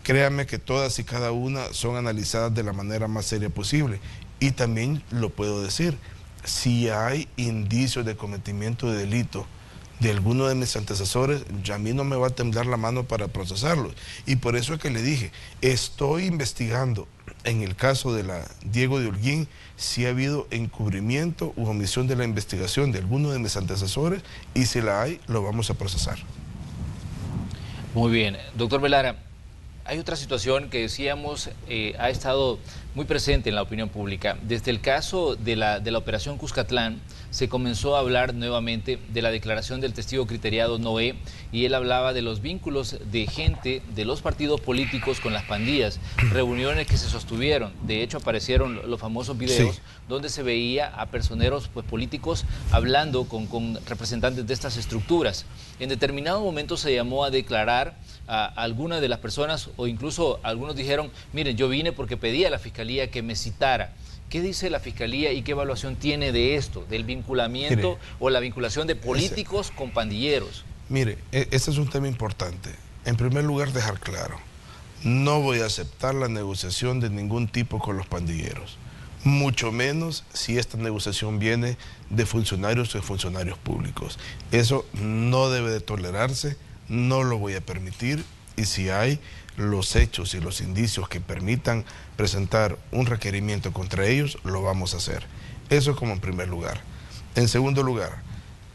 C: créanme que todas y cada una son analizadas de la manera más seria posible. Y también lo puedo decir, si hay indicios de cometimiento de delito de alguno de mis antecesores, a mí no me va a temblar la mano para procesarlos. Y por eso es que le dije, estoy investigando en el caso de la Diego de Holguín si ha habido encubrimiento u omisión de la investigación de alguno de mis antecesores y si la hay, lo vamos a procesar.
A: Muy bien. Doctor Melara, hay otra situación que decíamos ha estado muy presente en la opinión pública. Desde el caso de la operación Cuscatlán se comenzó a hablar nuevamente de la declaración del testigo criteriado Noé y él hablaba de los vínculos de gente de los partidos políticos con las pandillas, reuniones que se sostuvieron. De hecho aparecieron los famosos videos donde se veía a personeros pues, políticos hablando con representantes de estas estructuras. En determinado momento se llamó a declarar a algunas de las personas o incluso algunos dijeron, miren, yo vine porque pedí a la Fiscalía que me citara. ¿Qué dice la Fiscalía y qué evaluación tiene de esto, del vinculamiento o la vinculación de políticos con pandilleros?
C: Mire, ese es un tema importante. En primer lugar, dejar claro, no voy a aceptar la negociación de ningún tipo con los pandilleros, mucho menos si esta negociación viene de funcionarios o de funcionarios públicos. Eso no debe de tolerarse, no lo voy a permitir y si hay los hechos y los indicios que permitan presentar un requerimiento contra ellos, lo vamos a hacer. Eso es como en primer lugar. En segundo lugar,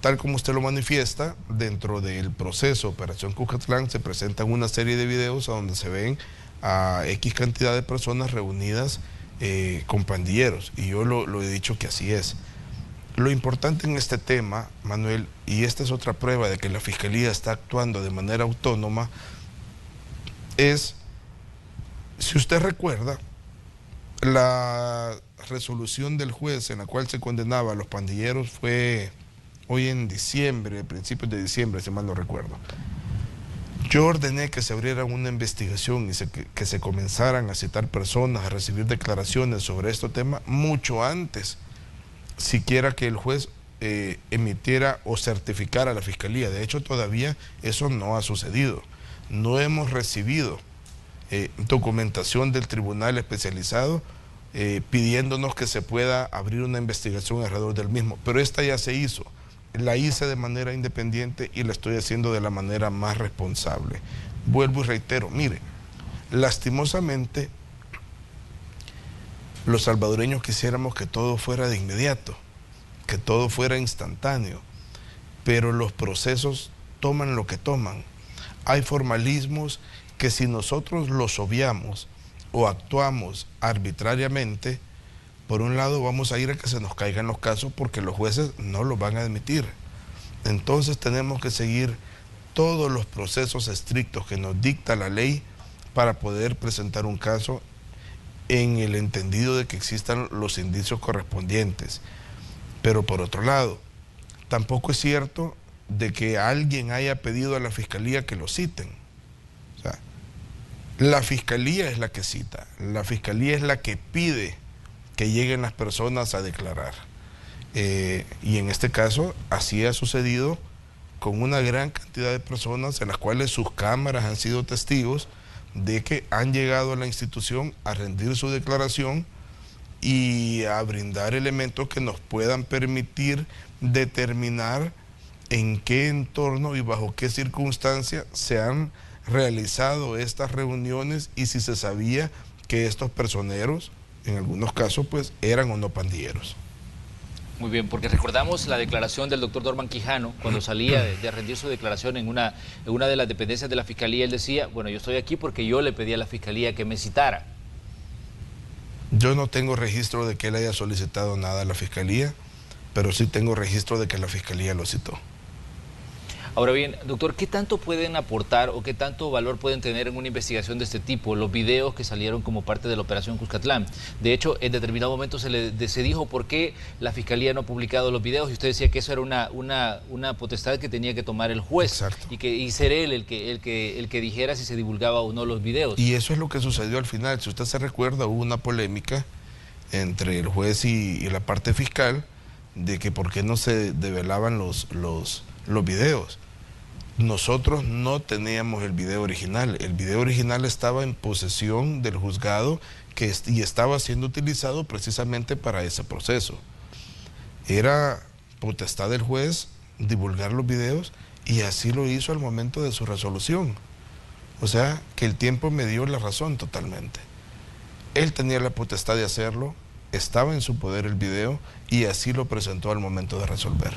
C: tal como usted lo manifiesta, dentro del proceso Operación Cuscatlán se presentan una serie de videos a donde se ven a X cantidad de personas reunidas con pandilleros y yo lo he dicho que así es. Lo importante en este tema, Manuel, y esta es otra prueba de que la Fiscalía está actuando de manera autónoma, es, si usted recuerda, la resolución del juez en la cual se condenaba a los pandilleros fue hoy en diciembre, principios de diciembre, si mal no recuerdo. Yo ordené que se abriera una investigación y que se comenzaran a citar personas, a recibir declaraciones sobre este tema mucho antes, siquiera que el juez emitiera o certificara a la Fiscalía. De hecho, todavía eso no ha sucedido. No hemos recibido documentación del tribunal especializado pidiéndonos que se pueda abrir una investigación alrededor del mismo, pero esta ya se hizo. La hice de manera independiente y la estoy haciendo de la manera más responsable. Vuelvo y reitero, mire, lastimosamente los salvadoreños quisiéramos que todo fuera de inmediato, que todo fuera instantáneo, pero los procesos toman lo que toman. Hay formalismos que si nosotros los obviamos o actuamos arbitrariamente, por un lado vamos a ir a que se nos caigan los casos porque los jueces no los van a admitir. Entonces tenemos que seguir todos los procesos estrictos que nos dicta la ley para poder presentar un caso en el entendido de que existan los indicios correspondientes. Pero por otro lado, tampoco es cierto de que alguien haya pedido a la Fiscalía que lo citen. O sea, la Fiscalía es la que cita, la Fiscalía es la que pide que lleguen las personas a declarar. Y en este caso, así ha sucedido con una gran cantidad de personas en las cuales sus cámaras han sido testigos de que han llegado a la institución a rendir su declaración y a brindar elementos que nos puedan permitir determinar en qué entorno y bajo qué circunstancias se han realizado estas reuniones y si se sabía que estos personeros, en algunos casos, pues eran o no pandilleros.
A: Muy bien, porque recordamos la declaración del doctor Dorman Quijano cuando salía de rendir su declaración en una de las dependencias de la Fiscalía. Él decía, bueno, yo estoy aquí porque yo le pedí a la Fiscalía que me citara.
C: Yo no tengo registro de que él haya solicitado nada a la Fiscalía, pero sí tengo registro de que la Fiscalía lo citó.
A: Ahora bien, doctor, ¿qué tanto pueden aportar o qué tanto valor pueden tener en una investigación de este tipo los videos que salieron como parte de la Operación Cuscatlán? De hecho, en determinado momento se dijo por qué la Fiscalía no ha publicado los videos y usted decía que eso era una potestad que tenía que tomar el juez.
C: Exacto.
A: Y ser él el que dijera si se divulgaba o no los videos.
C: Y eso es lo que sucedió al final. Si usted se recuerda, hubo una polémica entre el juez y la parte fiscal de que por qué no se develaban los videos. Nosotros no teníamos el video original. El video original estaba en posesión del juzgado y estaba siendo utilizado precisamente para ese proceso. Era potestad del juez divulgar los videos y así lo hizo al momento de su resolución. O sea, que el tiempo me dio la razón totalmente. Él tenía la potestad de hacerlo, estaba en su poder el video y así lo presentó al momento de resolver.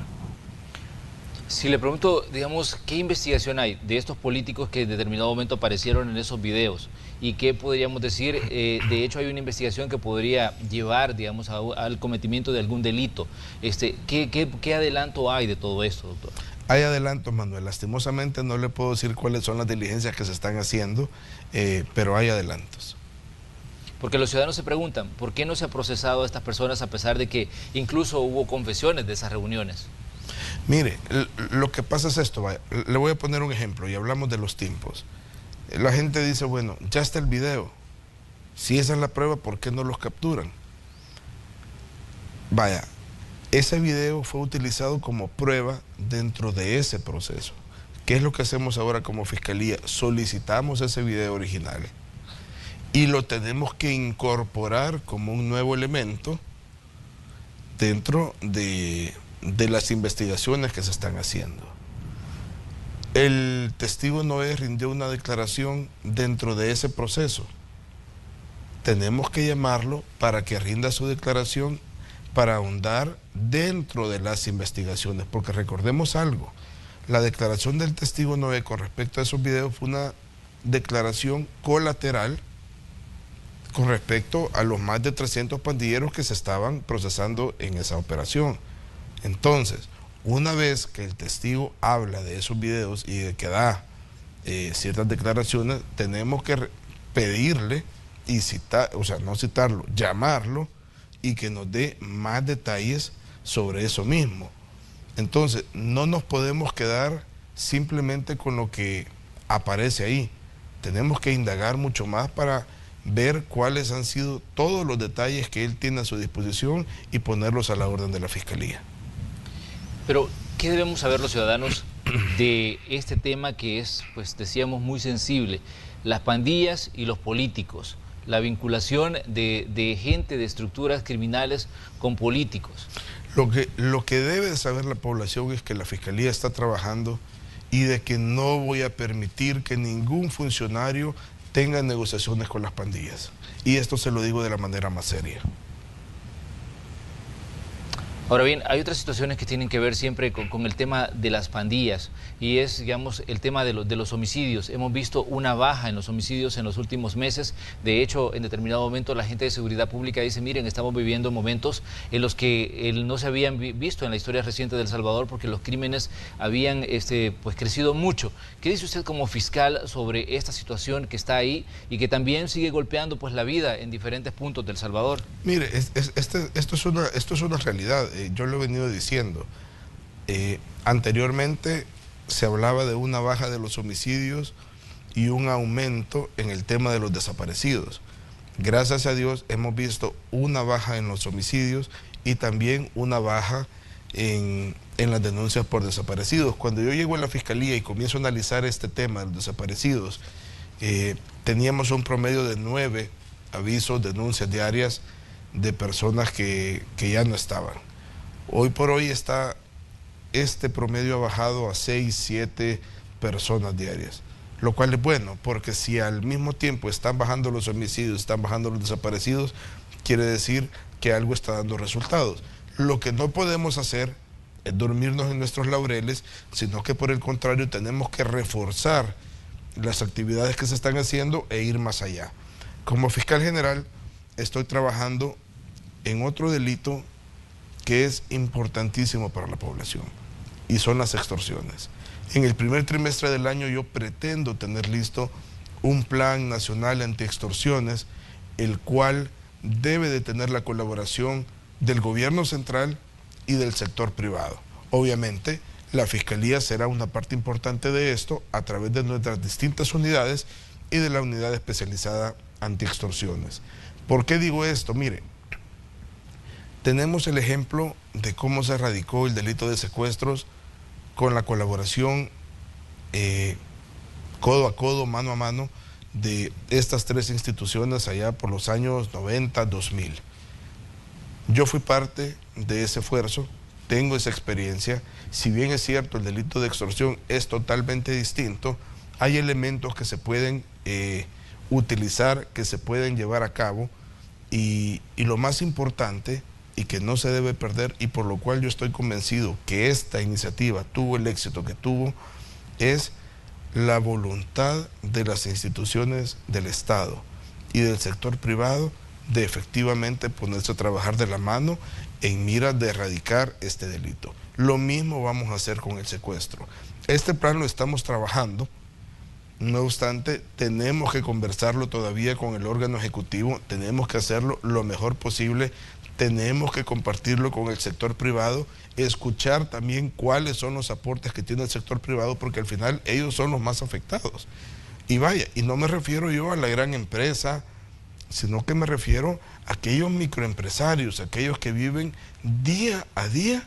A: Si le pregunto, digamos, ¿qué investigación hay de estos políticos que en determinado momento aparecieron en esos videos? ¿Y qué podríamos decir? De hecho, hay una investigación que podría llevar, digamos, al cometimiento de algún delito. ¿Qué adelanto hay de todo esto, doctor?
C: Hay adelantos, Manuel. Lastimosamente no le puedo decir cuáles son las diligencias que se están haciendo, pero hay adelantos.
A: Porque los ciudadanos se preguntan, ¿por qué no se ha procesado a estas personas a pesar de que incluso hubo confesiones de esas reuniones?
C: Mire, lo que pasa es esto, vaya, le voy a poner un ejemplo y hablamos de los tiempos. La gente dice, bueno, ya está el video. Si esa es la prueba, ¿por qué no los capturan? Vaya, ese video fue utilizado como prueba dentro de ese proceso. ¿Qué es lo que hacemos ahora como Fiscalía? Solicitamos ese video original y lo tenemos que incorporar como un nuevo elemento dentro de las investigaciones que se están haciendo. El testigo Noé rindió una declaración dentro de ese proceso. Tenemos que llamarlo para que rinda su declaración para ahondar dentro de las investigaciones, porque recordemos algo, la declaración del testigo Noé con respecto a esos videos fue una declaración colateral con respecto a los más de 300 pandilleros que se estaban procesando en esa operación. Entonces, una vez que el testigo habla de esos videos y de que da ciertas declaraciones, tenemos que pedirle y citar, o sea, no citarlo, llamarlo y que nos dé más detalles sobre eso mismo. Entonces, no nos podemos quedar simplemente con lo que aparece ahí. Tenemos que indagar mucho más para ver cuáles han sido todos los detalles que él tiene a su disposición y ponerlos a la orden de la Fiscalía.
A: Pero, ¿qué debemos saber los ciudadanos de este tema que es, pues decíamos, muy sensible? Las pandillas y los políticos, la vinculación de gente, de estructuras criminales con políticos.
C: Lo que debe saber la población es que la Fiscalía está trabajando y de que no voy a permitir que ningún funcionario tenga negociaciones con las pandillas. Y esto se lo digo de la manera más seria.
A: Ahora bien, hay otras situaciones que tienen que ver siempre con el tema de las pandillas y es, digamos, el tema de los homicidios. Hemos visto una baja en los homicidios en los últimos meses. De hecho, en determinado momento la gente de seguridad pública dice, miren, estamos viviendo momentos en los que no se habían visto en la historia reciente de El Salvador porque los crímenes habían pues, crecido mucho. ¿Qué dice usted como fiscal sobre esta situación que está ahí y que también sigue golpeando pues, la vida en diferentes puntos de El Salvador?
C: Mire, esto es una realidad. Yo lo he venido diciendo. Anteriormente se hablaba de una baja de los homicidios y un aumento en el tema de los desaparecidos. Gracias a Dios hemos visto una baja en los homicidios y también una baja en las denuncias por desaparecidos. Cuando yo llego a la fiscalía y comienzo a analizar este tema de los desaparecidos, teníamos un promedio de 9 avisos, denuncias diarias de personas que ya no estaban. Hoy por hoy este promedio ha bajado a 6, 7 personas diarias, lo cual es bueno, porque si al mismo tiempo están bajando los homicidios, están bajando los desaparecidos, quiere decir que algo está dando resultados. Lo que no podemos hacer es dormirnos en nuestros laureles, sino que por el contrario tenemos que reforzar las actividades que se están haciendo e ir más allá. Como fiscal general estoy trabajando en otro delito que es importantísimo para la población y son las extorsiones. En el primer trimestre del año yo pretendo tener listo un plan nacional anti-extorsiones, el cual debe de tener la colaboración del gobierno central y del sector privado. Obviamente, la Fiscalía será una parte importante de esto a través de nuestras distintas unidades y de la unidad especializada anti-extorsiones. ¿Por qué digo esto? Mire, tenemos el ejemplo de cómo se erradicó el delito de secuestros con la colaboración codo a codo, mano a mano, de estas 3 instituciones allá por los años 90, 2000. Yo fui parte de ese esfuerzo, tengo esa experiencia. Si bien es cierto, el delito de extorsión es totalmente distinto, hay elementos que se pueden utilizar, que se pueden llevar a cabo y lo más importante y que no se debe perder y por lo cual yo estoy convencido que esta iniciativa tuvo el éxito que tuvo, es la voluntad de las instituciones del Estado y del sector privado de efectivamente ponerse a trabajar de la mano en miras de erradicar este delito. Lo mismo vamos a hacer con el secuestro. Este plan lo estamos trabajando, no obstante, tenemos que conversarlo todavía con el órgano ejecutivo, tenemos que hacerlo lo mejor posible, tenemos que compartirlo con el sector privado, escuchar también cuáles son los aportes que tiene el sector privado, porque al final ellos son los más afectados. Y vaya, y no me refiero yo a la gran empresa, sino que me refiero a aquellos microempresarios, aquellos que viven día a día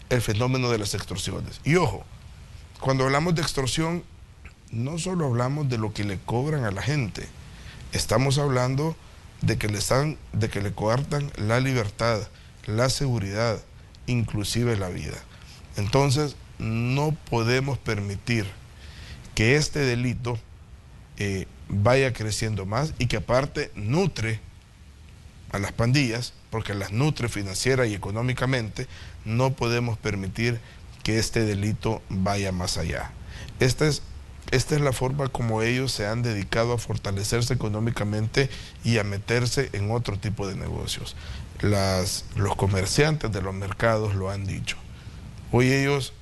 C: el fenómeno de las extorsiones. Y ojo, cuando hablamos de extorsión, no solo hablamos de lo que le cobran a la gente, estamos hablando de que le coartan la libertad, la seguridad, inclusive la vida. Entonces, no podemos permitir que este delito vaya creciendo más y que aparte nutre a las pandillas, porque las nutre financiera y económicamente. No podemos permitir que este delito vaya más allá. Esta es la forma como ellos se han dedicado a fortalecerse económicamente y a meterse en otro tipo de negocios. Los comerciantes de los mercados lo han dicho. Hoy ellos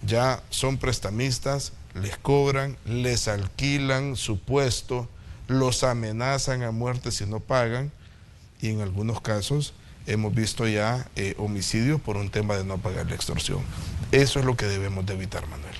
C: ya son prestamistas, les cobran, les alquilan su puesto, los amenazan a muerte si no pagan y en algunos casos hemos visto ya homicidios por un tema de no pagar la extorsión. Eso es lo que debemos de evitar, Manuel.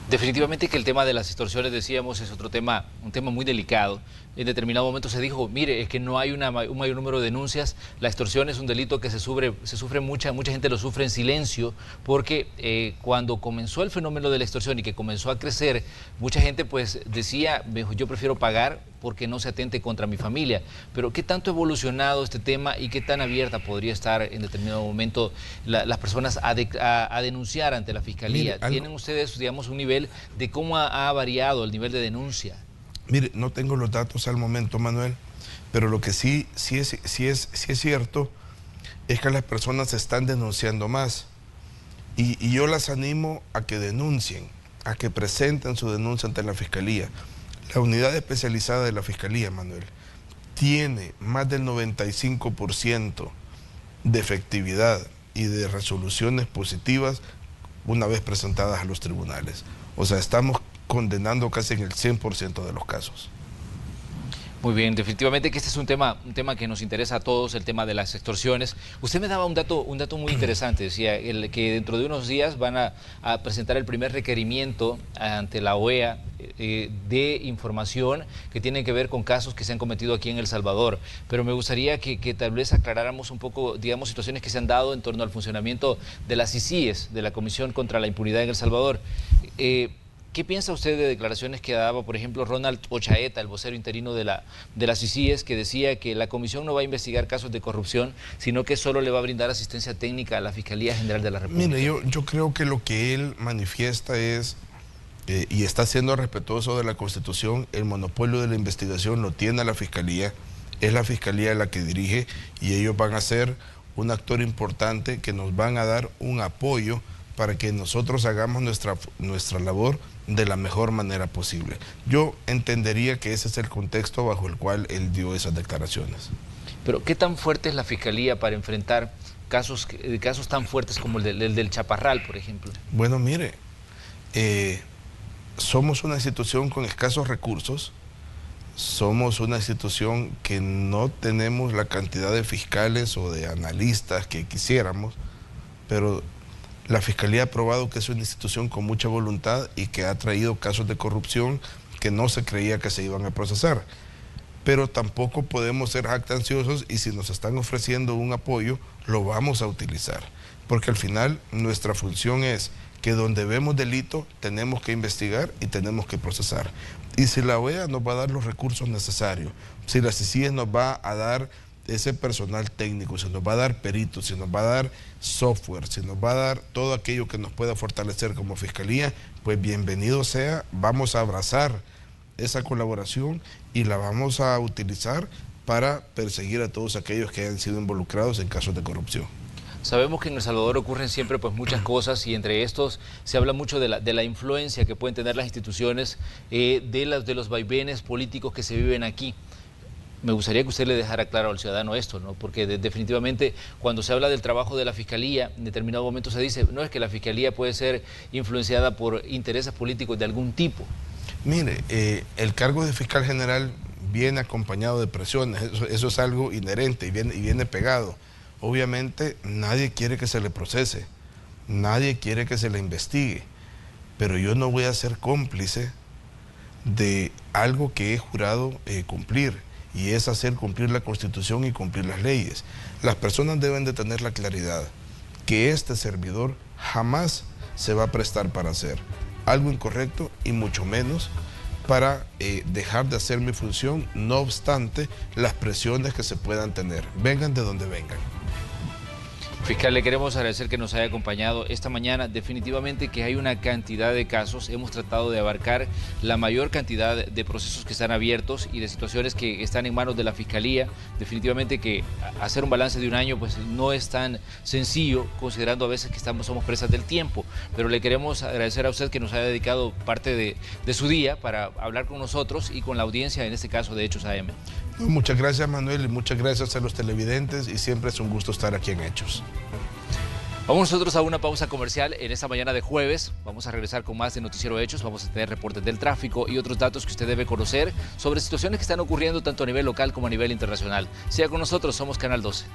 A: Definitivamente que el tema de las extorsiones, decíamos, es otro tema, un tema muy delicado. En determinado momento se dijo, mire, es que no hay un mayor número de denuncias, la extorsión es un delito que se sufre mucha gente lo sufre en silencio, porque cuando comenzó el fenómeno de la extorsión y que comenzó a crecer, mucha gente pues decía, yo prefiero pagar porque no se atente contra mi familia. Pero ¿qué tanto ha evolucionado este tema y qué tan abierta podría estar en determinado momento las personas a denunciar ante la Fiscalía?
C: Mire,
A: ¿Tienen ustedes, digamos, un nivel de cómo ha variado el nivel de denuncia?
C: Mire, no tengo los datos al momento, Manuel, pero lo que sí es cierto es que las personas están denunciando más. Y yo las animo a que denuncien, a que presenten su denuncia ante la Fiscalía. La unidad especializada de la Fiscalía, Manuel, tiene más del 95% de efectividad y de resoluciones positivas una vez presentadas a los tribunales. O sea, estamos condenando casi en el 100% de los casos.
A: Muy bien, definitivamente que este es un tema que nos interesa a todos, el tema de las extorsiones. Usted me daba un dato muy interesante, decía que dentro de unos días van a presentar el primer requerimiento ante la OEA de información que tiene que ver con casos que se han cometido aquí en El Salvador. Pero me gustaría que tal vez aclaráramos un poco, digamos, situaciones que se han dado en torno al funcionamiento de las CICIES, de la Comisión contra la Impunidad en El Salvador. ¿Qué piensa usted de declaraciones que daba, por ejemplo, Ronald Ochaeta, el vocero interino de las CICIES, que decía que la comisión no va a investigar casos de corrupción, sino que solo le va a brindar asistencia técnica a la Fiscalía General de la República?
C: Mire, yo creo que lo que él manifiesta es, y está siendo respetuoso de la Constitución, el monopolio de la investigación lo tiene la Fiscalía, es la Fiscalía la que dirige, y ellos van a ser un actor importante que nos van a dar un apoyo para que nosotros hagamos nuestra labor de la mejor manera posible. Yo entendería que ese es el contexto bajo el cual él dio esas declaraciones.
A: Pero ¿qué tan fuerte es la Fiscalía para enfrentar casos tan fuertes como el del Chaparral, por ejemplo?
C: Bueno, mire, somos una institución con escasos recursos, somos una institución que no tenemos la cantidad de fiscales o de analistas que quisiéramos, pero la Fiscalía ha probado que es una institución con mucha voluntad y que ha traído casos de corrupción que no se creía que se iban a procesar. Pero tampoco podemos ser jactanciosos y si nos están ofreciendo un apoyo, lo vamos a utilizar. Porque al final nuestra función es que donde vemos delito tenemos que investigar y tenemos que procesar. Y si la OEA nos va a dar los recursos necesarios, si la CICIES nos va a dar ese personal técnico, se nos va a dar peritos, se nos va a dar software, se nos va a dar todo aquello que nos pueda fortalecer como Fiscalía, pues bienvenido sea, vamos a abrazar esa colaboración y la vamos a utilizar para perseguir a todos aquellos que hayan sido involucrados en casos de corrupción.
A: Sabemos que en El Salvador ocurren siempre pues muchas cosas y entre estos se habla mucho de la influencia que pueden tener las instituciones, de los vaivenes políticos que se viven aquí. Me gustaría que usted le dejara claro al ciudadano esto, ¿no? Porque definitivamente cuando se habla del trabajo de la Fiscalía, en determinado momento se dice, no es que la Fiscalía puede ser influenciada por intereses políticos de algún tipo.
C: Mire, el cargo de fiscal general viene acompañado de presiones, eso es algo inherente y viene pegado. Obviamente nadie quiere que se le procese, nadie quiere que se le investigue, pero yo no voy a ser cómplice de algo que he jurado cumplir. Y es hacer cumplir la Constitución y cumplir las leyes. Las personas deben de tener la claridad que este servidor jamás se va a prestar para hacer algo incorrecto y mucho menos para dejar de hacer mi función, no obstante las presiones que se puedan tener, vengan de donde vengan.
A: Fiscal, le queremos agradecer que nos haya acompañado esta mañana. Definitivamente que hay una cantidad de casos. Hemos tratado de abarcar la mayor cantidad de procesos que están abiertos y de situaciones que están en manos de la Fiscalía. Definitivamente que hacer un balance de un año pues no es tan sencillo, considerando a veces que somos presas del tiempo. Pero le queremos agradecer a usted que nos haya dedicado parte de su día para hablar con nosotros y con la audiencia, en este caso de Hechos AM.
C: Muchas gracias, Manuel, y muchas gracias a los televidentes y siempre es un gusto estar aquí en Hechos.
A: Vamos nosotros a una pausa comercial en esta mañana de jueves. Vamos a regresar con más de Noticiero Hechos. Vamos a tener reportes del tráfico y otros datos que usted debe conocer sobre situaciones que están ocurriendo tanto a nivel local como a nivel internacional. Siga con nosotros, somos Canal 12.